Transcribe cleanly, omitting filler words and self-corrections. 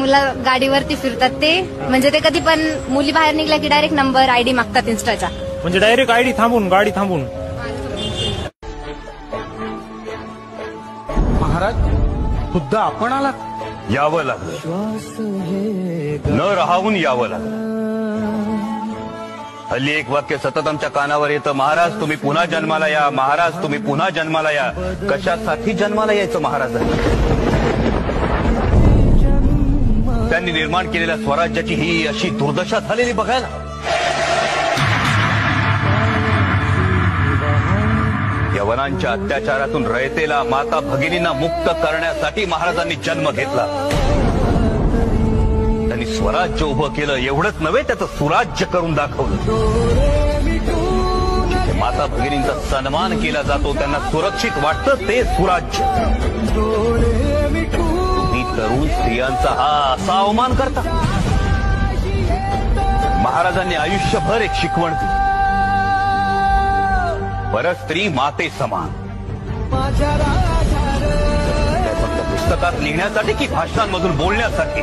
मुलं गाडीवरती फिरतात ते म्हणजे ते कधी पण मुली बाहेर निघल्या की डायरेक्ट नंबर आयडी मागतात इन्स्टाचा. म्हणजे डायरेक्ट आयडी थांबून गाडी थांबून. महाराज खुद्द आपण आलात. यावं लागलं, न राहून यावं लागलं. हल्ली एक वाक्य सतत आमच्या कानावर येतं, महाराज तुम्ही पुन्हा जन्माला या, महाराज तुम्ही पुन्हा जन्माला या. कशासाठी जन्माला यायचं महाराजांनी? त्यांनी निर्माण केलेल्या स्वराज्याची ही अशी दुर्दशा झालेली बघायला. यवनांच्या अत्याचारातून रयतेला माता भगिनींना मुक्त करण्यासाठी महाराजांनी जन्म घेतला. त्यांनी स्वराज्य उभं केलं, एवढंच नव्हे त्याचं सुराज्य करून दाखवलं. माता भगिनींचा सन्मान केला जातो, त्यांना सुरक्षित वाटतं ते सुराज्य. तुम्ही तरुण स्त्रियांचा हा असा अवमान करता. महाराजांनी आयुष्यभर एक शिकवण दिली, परस्त्री माते समान. फक्त पुस्तकात लिहिण्यासाठी की भाषणांमधून बोलण्यासाठी?